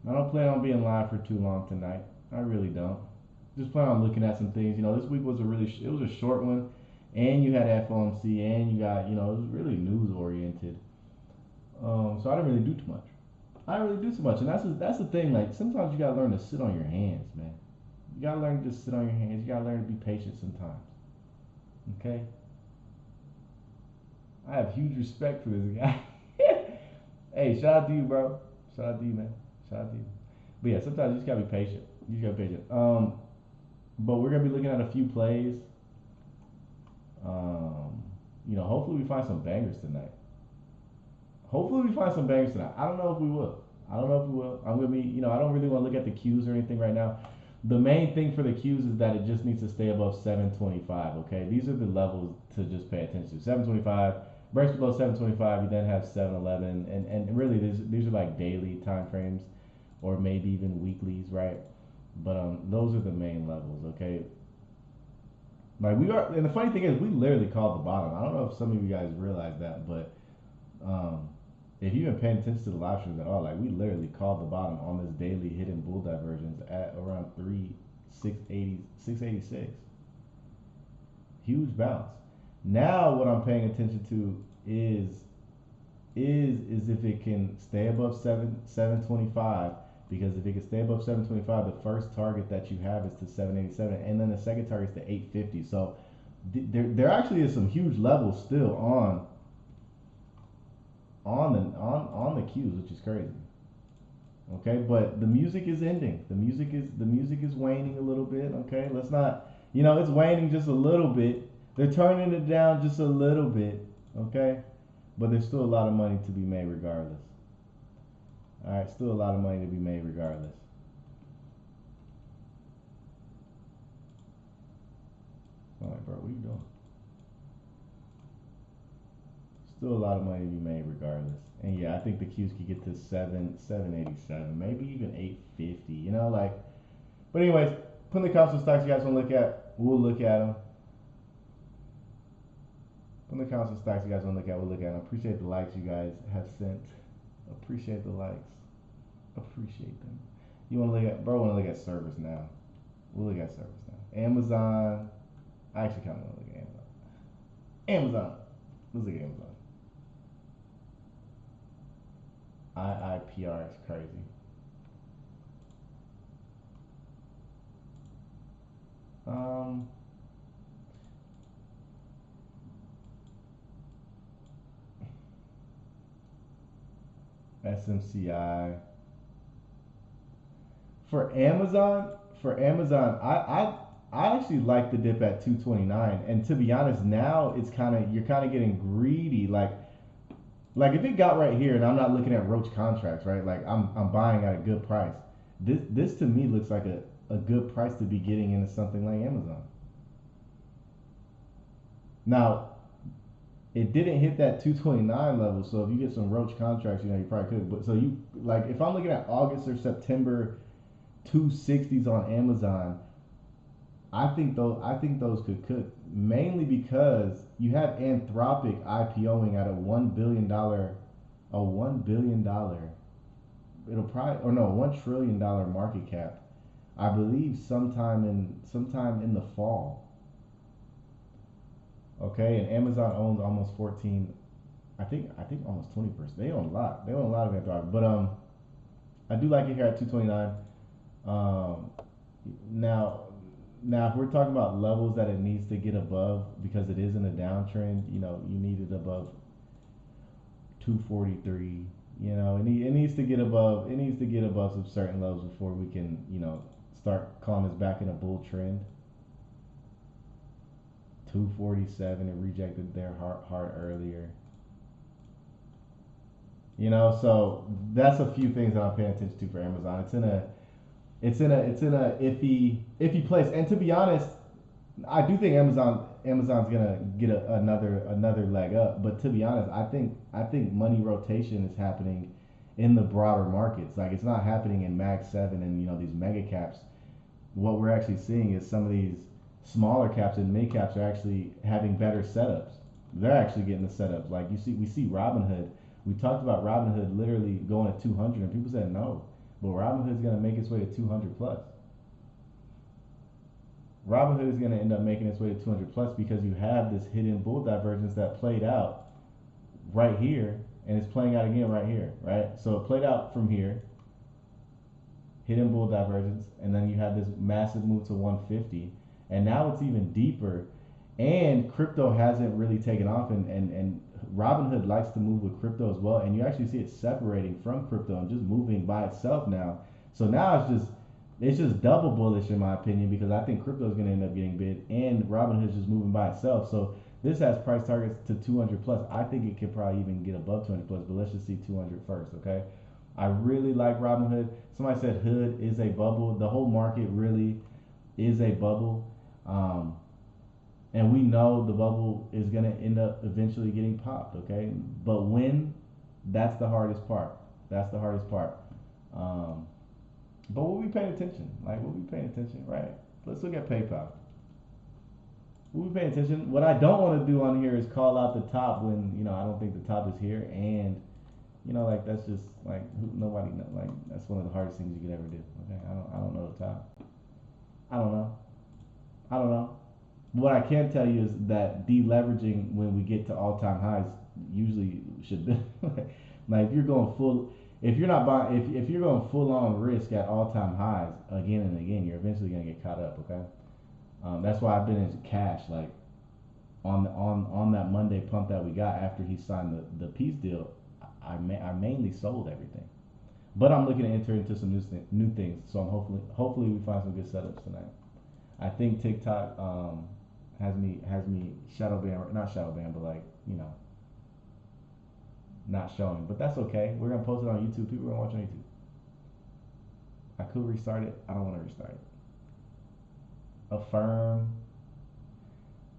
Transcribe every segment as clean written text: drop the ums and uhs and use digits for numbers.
I don't plan on being live for too long tonight. I really don't. Just plan on looking at some things. This week was it was a short one, and you had FOMC, and you got, it was really news oriented. So I didn't really do too much. I didn't really do too much, and that's the thing. Like sometimes you gotta learn to sit on your hands, man. You gotta learn to just sit on your hands. You gotta learn to be patient sometimes. Okay. I have huge respect for this guy. Hey, shout out to you, bro. Shout out to you, man. Shout out to you. But yeah, sometimes you just gotta be patient. You just gotta be patient. But we're gonna be looking at a few plays. Um, hopefully we find some bangers tonight. Hopefully we find some bangers tonight. I don't know if we will. I don't know if we will. I'm gonna be, I don't really want to look at the Qs or anything right now. The main thing for the Qs is that it just needs to stay above 725. Okay, these are the levels to just pay attention to. 725 breaks below 725. You then have 711, and really these are like daily time frames, or maybe even weeklies, right? But those are the main levels. Okay, like we are, and the funny thing is, we literally called the bottom. I don't know if some of you guys realize that, but um, if you've been paying attention to the live streams at all, like we literally called the bottom on this daily hidden bull divergence at around 686. Huge bounce. Now what I'm paying attention to is if it can stay above 725, because if it can stay above 725, the first target that you have is to 787, and then the second target is to 850. So there actually is some huge levels still on the cues, which is crazy. Okay, but the music is ending. The music is waning a little bit. Okay, let's not. It's waning just a little bit. They're turning it down just a little bit. Okay, but there's still a lot of money to be made regardless. All right, still a lot of money to be made regardless. All right, bro, what are you doing? Still a lot of money to be made regardless. And yeah, I think the Qs could get to 787, maybe even 850. Like. But anyways, put in the comments some stocks you guys want to look at. We'll look at them. Put in the comments some stocks you guys want to look at. We'll look at them. Appreciate the likes you guys have sent. Appreciate the likes. Appreciate them. You want to look at, bro? Want to look at service now? We'll look at service now. Amazon. I actually kind of want to look at Amazon. Amazon. Let's look at Amazon. IIPR is crazy. Um, SMCI for Amazon. I actually like the dip at 229, and to be honest, now you're kind of getting greedy. Like if it got right here, and I'm not looking at roach contracts, right? Like I'm buying at a good price. This to me looks like a good price to be getting into something like Amazon. Now, it didn't hit that 229 level, so if you get some roach contracts, you probably could. But so you like if I'm looking at August or September 260s on Amazon, I think those could cook, mainly because you have Anthropic IPOing at a $1 billion, it'll probably, or no, $1 trillion market cap. I believe sometime in the fall. Okay, and Amazon owns almost 14. I think almost 20%. They own a lot. They own a lot of Anthropic, but I do like it here at 229. Um, now Now, if we're talking about levels that it needs to get above because it is in a downtrend, you need it above 243. It needs to get above. It needs to get above some certain levels before we can, start calling this back in a bull trend. 247. It rejected their heart earlier. So that's a few things that I'm paying attention to for Amazon. It's in a iffy place. And to be honest, I do think Amazon's gonna get another leg up. But to be honest, I think money rotation is happening in the broader markets. Like it's not happening in Mag Seven and these mega caps. What we're actually seeing is some of these smaller caps and mid caps are actually having better setups. They're actually getting the setups. Like we see Robinhood. We talked about Robinhood literally going at 200, and people said no. But Robinhood's gonna make its way to 200 plus. Robinhood is gonna end up making its way to 200 plus because you have this hidden bull divergence that played out right here and it's playing out again right here, right? So it played out from here, hidden bull divergence, and then you had this massive move to 150, and now it's even deeper. And crypto hasn't really taken off, and Robinhood likes to move with crypto as well, and you actually see it separating from crypto and just moving by itself now. So now it's just double bullish in my opinion because I think crypto is going to end up getting bid, and Robinhood's just moving by itself. So this has price targets to 200 plus. I think it could probably even get above 200 plus, but let's just see 200 first, okay? I really like Robinhood. Somebody said Hood is a bubble. The whole market really is a bubble. And we know the bubble is going to end up eventually getting popped, okay? But when, that's the hardest part. That's the hardest part. But we'll be paying attention. Like, we'll be paying attention, right? Let's look at PayPal. We'll be paying attention. What I don't want to do on here is call out the top when, I don't think the top is here. And, like, that's just, like, nobody know. Like, that's one of the hardest things you could ever do, okay? I don't know the top. I don't know. I don't know. What I can tell you is that deleveraging when we get to all-time highs usually should be like if you're not buying if you're going full on risk at all-time highs again and again, you're eventually going to get caught up, okay? That's why I've been in cash like on that Monday pump that we got after he signed the peace deal. I mainly sold everything. But I'm looking to enter into some new things, so I'm hopefully we find some good setups tonight. I think TikTok has me not shadow ban, but like not showing. But that's okay. We're gonna post it on YouTube. People are gonna watch on YouTube. I could restart it. I don't want to restart it. Affirm.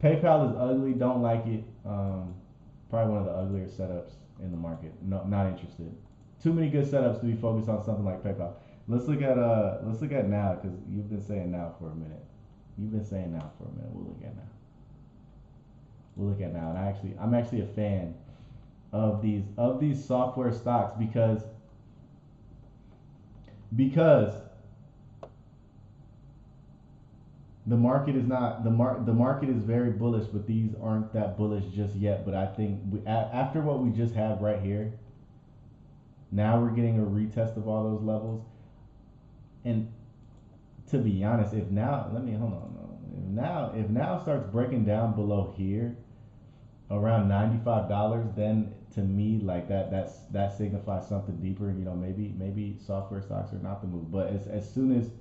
PayPal is ugly. Don't like it. Probably one of the uglier setups in the market. No, not interested. Too many good setups to be focused on something like PayPal. Let's look at now because you've been saying now for a minute. You've been saying now for a minute. We'll look at now. We'll look at now. And I'm actually a fan of these software stocks because the market is not the market is very bullish, but these aren't that bullish just yet. But I think after what we just had right here, now we're getting a retest of all those levels. And to be honest, if now starts breaking down below here around $95, then to me like that signifies something deeper. Maybe software stocks are not the move. But as soon as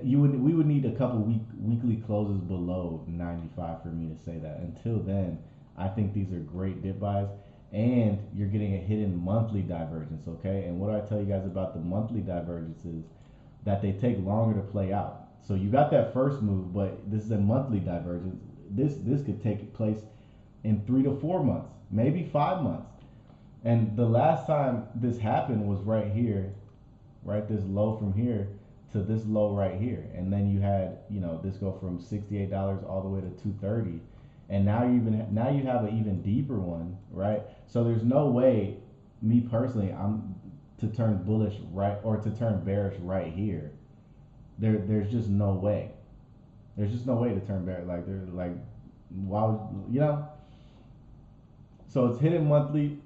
we would need a couple weekly closes below 95 for me to say that. Until then, I think these are great dip buys, and you're getting a hidden monthly divergence, okay? And what do I tell you guys about the monthly divergences? That they take longer to play out. So you got that first move, but this is a monthly divergence. This could take place in 3 to 4 months, maybe 5 months. And the last time this happened was right here, right? This low from here to this low right here, and then you had this go from $68 all the way to $230, and now you have an even deeper one, right? So there's no way, me personally, to turn bullish right or to turn bearish right here. There's just no way. There's just no way to turn bearish. Why would So it's hidden monthly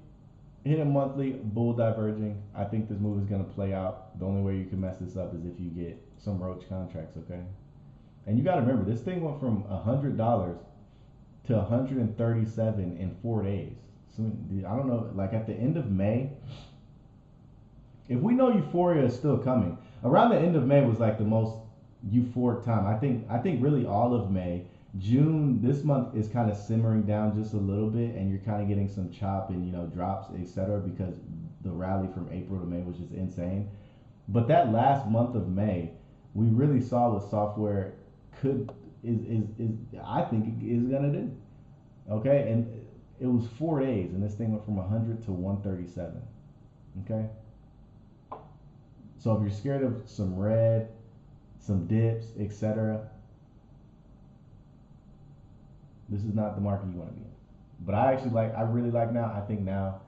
bull diverging. I think this move is gonna play out. The only way you can mess this up is if you get some roach contracts, okay? And you got to remember, this thing went from $100 to 137 in 4 days. So I don't know, like at the end of May. If we know euphoria is still coming, around the end of May was like the most euphoric time. I think really all of May. June, this month is kind of simmering down just a little bit, and you're kind of getting some chop and drops, etc. Because the rally from April to May was just insane. But that last month of May, we really saw what software I think is gonna do. Okay, and it was 4 days, and this thing went from 100 to 137. Okay. So if you're scared of some red, some dips, etc., this is not the market you want to be in. But I really like now. I think now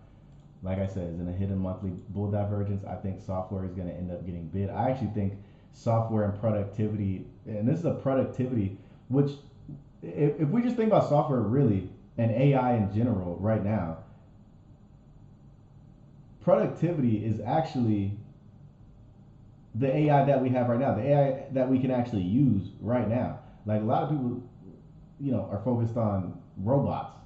like I said, is in a hidden monthly bull divergence. I think software is going to end up getting bid. I actually think software and productivity, and this is a productivity, which if we just think about software really and AI in general right now, productivity is actually the AI that we have right now, the AI that we can actually use right now. Like a lot of people, are focused on robots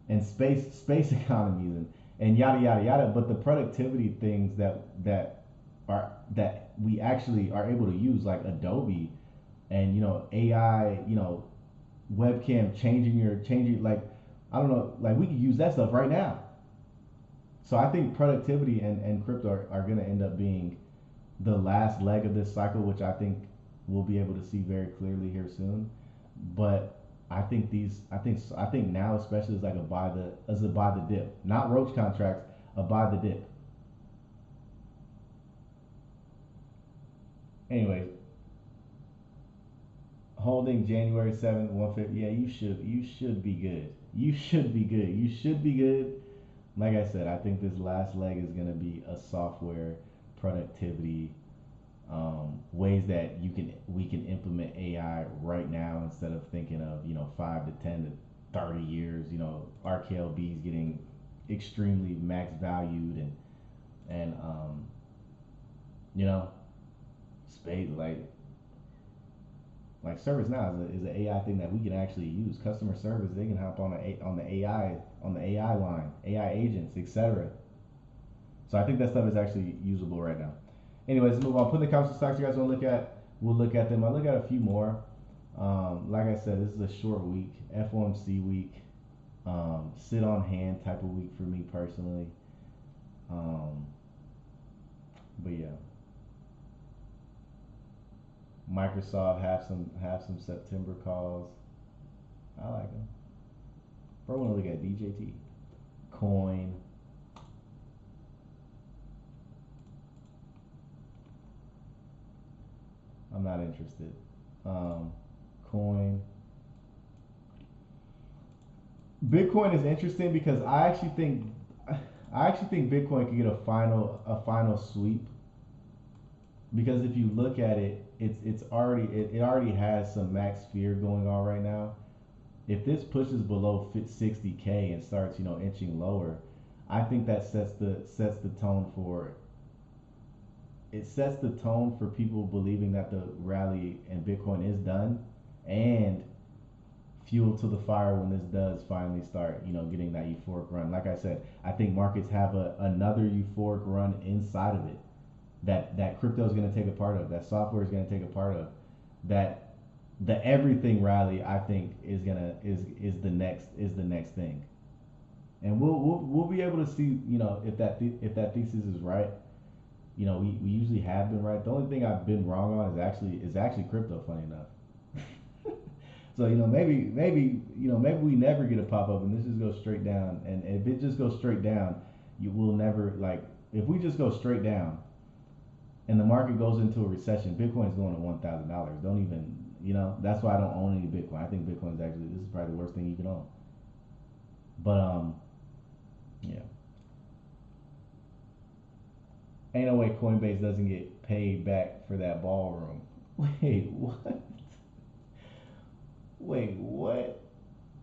and space economies and yada yada yada. But the productivity things that we actually are able to use, like Adobe and AI, webcam changing like I don't know, like we could use that stuff right now. So I think productivity and crypto are going to end up being the last leg of this cycle, which I think we'll be able to see very clearly here soon. But I think now especially is like a buy the dip, not roach contracts, a buy the dip. Anyways, holding January 7th, 150. Yeah, you should be good. You should be good. You should be good. Like I said, I think this last leg is gonna be a software productivity, ways that we can implement AI right now instead of thinking of 5 to 10 to 30 years. RKLB's getting extremely max valued and you know space like service now is an AI thing that we can actually use. Customer service, they can hop on the AI line, AI agents, etc. So I think that stuff is actually usable right now. Anyways, let's move on. Put in the comments stocks you guys want to look at. We'll look at them. I'll look at a few more. Like I said, this is a short week, FOMC week, sit on hand type of week for me personally. Um, but yeah, Microsoft have some September calls. I like them. Bro, I want to look at DJT, Coin. I'm not interested. Um, Coin. Bitcoin is interesting because I actually think Bitcoin could get a final sweep, because if you look at it, it already has some max fear going on right now. If this pushes below 60K and starts inching lower, I think that sets the tone for people believing that the rally in Bitcoin is done, and fuel to the fire when this does finally start, getting that euphoric run. Like I said, I think markets have another euphoric run inside of it that crypto is going to take a part of, that software is going to take a part of, that the everything rally I think is the next thing, and we'll be able to see if that thesis is right. We usually have been right. The only thing I've been wrong on is actually crypto. Funny enough. So maybe we never get a pop up and this just goes straight down. And if it just goes straight down, you will never like if we just go straight down and the market goes into a recession, Bitcoin is going to $1,000. Don't even that's why I don't own any Bitcoin. I think Bitcoin is actually this is probably the worst thing you can own. But yeah, ain't no way Coinbase doesn't get paid back for that ballroom. Wait, what? Wait, what?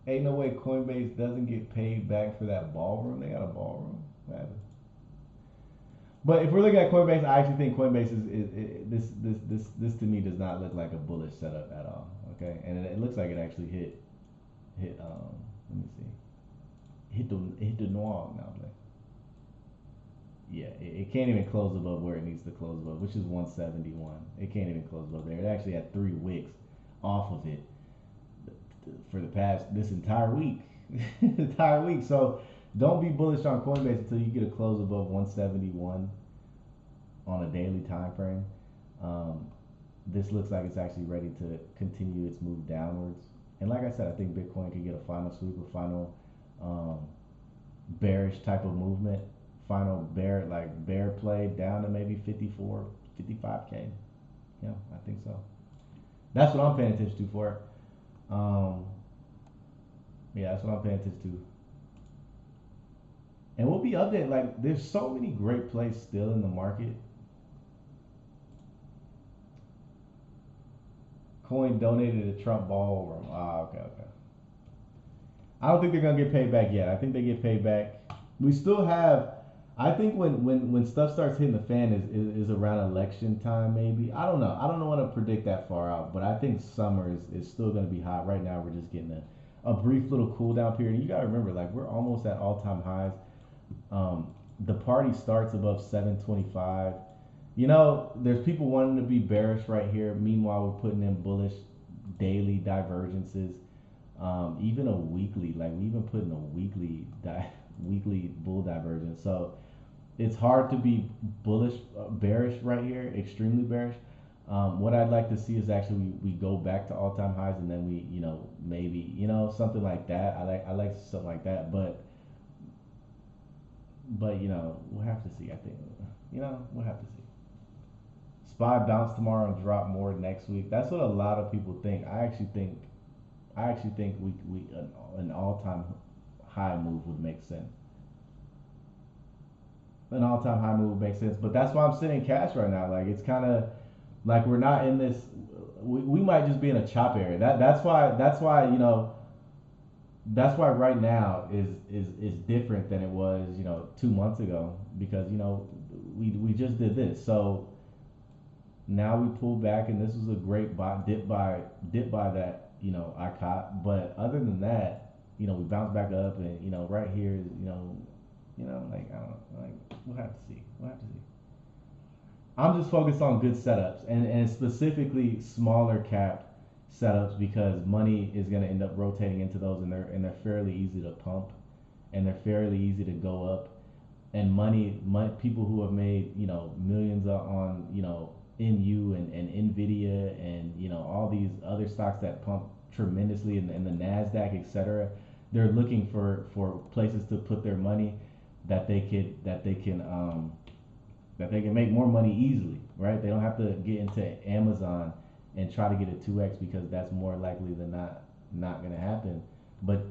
Ain't no way Coinbase doesn't get paid back for that ballroom. They got a ballroom. What happened? But if we're looking at Coinbase, I actually think Coinbase this to me does not look like a bullish setup at all. Okay, and it looks like it actually hit let me see, hit the noir now. Like, yeah, it can't even close above where it needs to close above, which is 171. It can't even close above there. It actually had 3 wicks off of it for the past this entire week. Entire week. So don't be bullish on Coinbase until you get a close above 171 on a daily time frame. Um, this looks like it's actually ready to continue its move downwards. And like I said, I think Bitcoin could get a final sweep, a final um, bearish type of movement, final bear play down to maybe 54, 55K. Yeah, I think so. That's what I'm paying attention to for it. Um, yeah, that's what I'm paying attention to. And we'll be updated. Like, there's so many great plays still in the market. Coin donated to Trump ballroom. Ah, okay, okay. I don't think they're gonna get paid back yet. I think they get paid back. We still have. I think when stuff starts hitting the fan is around election time maybe. I don't know. I don't want to predict that far out, but I think summer is still gonna be hot. Right now we're just getting a brief little cool down period. And you gotta remember, like we're almost at all time highs. Um, the party starts above 725. You know, there's people wanting to be bearish right here. Meanwhile, we're putting in bullish daily divergences. Even a weekly, like we even put in a weekly bull divergence. So it's hard to be bullish, bearish right here, extremely bearish. What I'd like to see is actually we go back to all time highs and then we, maybe, something like that. I like something like that, but we'll have to see. I think, we'll have to see. SPY bounce tomorrow and drop more next week. That's what a lot of people think. I actually think we an all time high move would make sense. An all time high move would make sense. But that's why I'm sitting cash right now. Like it's kind of like we're not in this. We might just be in a chop area. That's why that's why right now is different than it was 2 months ago because we just did this. So now we pull back and this was a great dip by that I caught. But other than that, we bounce back up and right here is like I don't know, like we'll have to see. We'll have to see. I'm just focused on good setups and specifically smaller cap setups because money is going to end up rotating into those and they're fairly easy to pump and they're fairly easy to go up and money people who have made millions on MU and Nvidia and all these other stocks that pump tremendously in the Nasdaq, etc. They're looking for places to put their money that they can make more money easily, right? They don't have to get into Amazon and try to get a 2x because that's more likely than not going to happen. But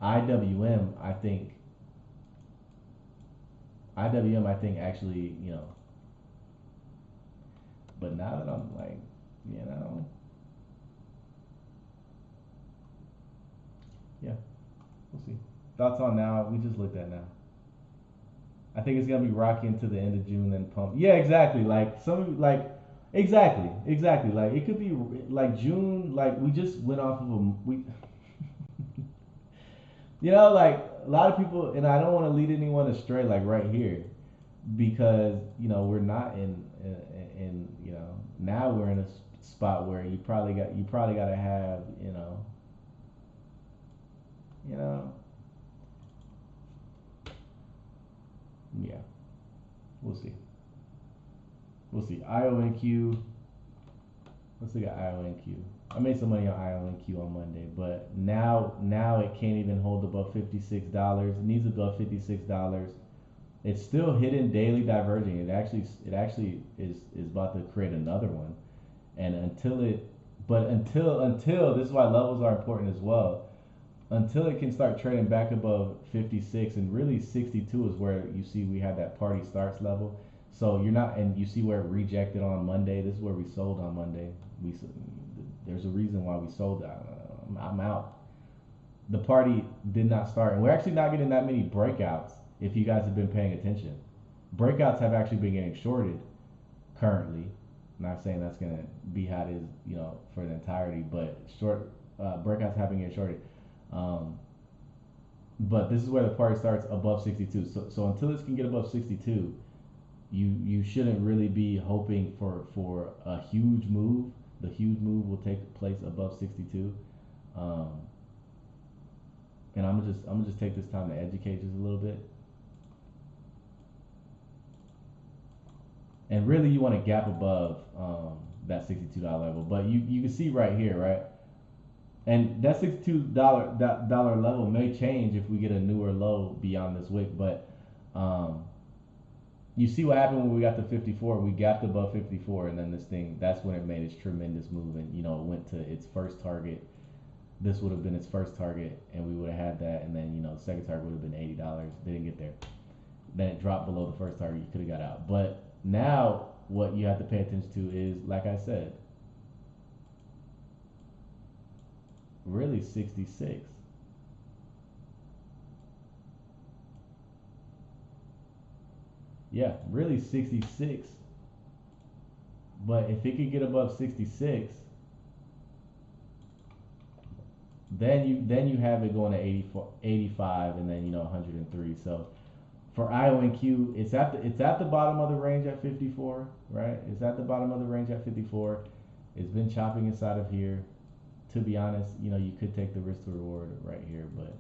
IWM, I think actually, but now that I'm like, you know, yeah, we'll see. Thoughts on now? We just looked at now. I think it's gonna be rocky into the end of June and pump. Yeah, exactly. Exactly. Like it could be like June. Like we just went off of we. Like a lot of people, and I don't want to lead anyone astray. Like right here, because we're not in now we're in a spot where you probably got to have you know yeah, we'll see. We'll see. IONQ. Let's look at IONQ. I made some money on IONQ on Monday, but now it can't even hold above $56. It needs above $56. It's still hidden daily diverging. It actually is about to create another one, and until this is why levels are important as well. Until it can start trading back above 56 and really 62 is where you see we have that party starts level. So you're not, and you see where it rejected on Monday. This is where we sold on Monday. We there's a reason why we sold. I'm out. The party did not start, and we're actually not getting that many breakouts. If you guys have been paying attention, breakouts have actually been getting shorted currently. I'm not saying that's gonna be how it is, for the entirety, but short breakouts have been getting shorted. Um, but this is where the party starts above 62. So until this can get above 62, you shouldn't really be hoping for a huge move. The huge move will take place above 62. Um, and I'm gonna just take this time to educate just a little bit. And really, you want to gap above that $62 level. But you can see right here, right? And that $62 level may change if we get a newer low beyond this wick. But um, you see what happened when we got to 54. We gapped above 54, and then that's when it made its tremendous move, and it went to its first target. This would have been its first target, and we would have had that, and then the second target would have been $80. Didn't get there. then it dropped below the first target, you could have got out. But now what you have to pay attention to is, like I said, really 66. Yeah, really 66. But if it could get above 66, then you have it going to 84, 85, and then 103. So for IONQ, it's at the bottom of the range at 54, right? It's at the bottom of the range at 54. It's been chopping inside of here. To be honest, you could take the risk to reward right here, but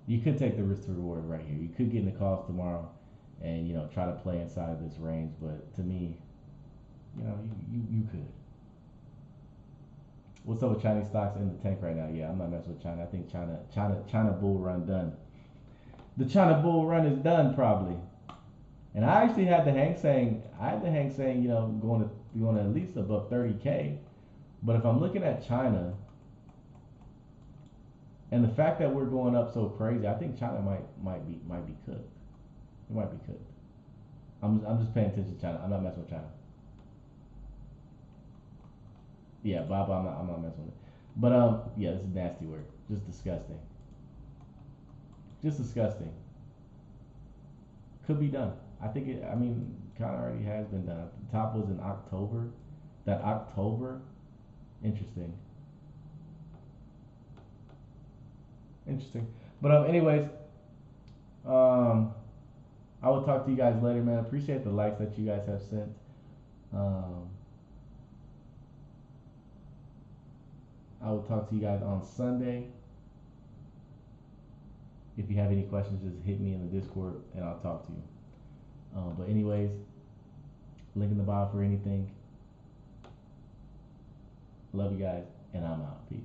you could take the risk to reward right here. You could get in the calls tomorrow, and try to play inside of this range. But to me, you could. What's up with Chinese stocks in the tank right now? Yeah, I'm not messing with China. I think China bull run done. The China bull run is done probably. And I actually had the Hang saying, going to at least above 30K. But if I'm looking at China and the fact that we're going up so crazy, I think China might be cooked. It might be cooked. I'm just paying attention to China. I'm not messing with China. Yeah, Bob, I'm not messing with it. But yeah, this is nasty work. Just disgusting. Just disgusting. Could be done. I think it. I mean, kind of already has been done. The top was in October. That October, interesting, interesting. But anyways, um, I will talk to you guys later, man. Appreciate the likes that you guys have sent. Um, I will talk to you guys on Sunday. If you have any questions, just hit me in the Discord and I'll talk to you. But anyways, link in the bio for anything. Love you guys, and I'm out. Peace.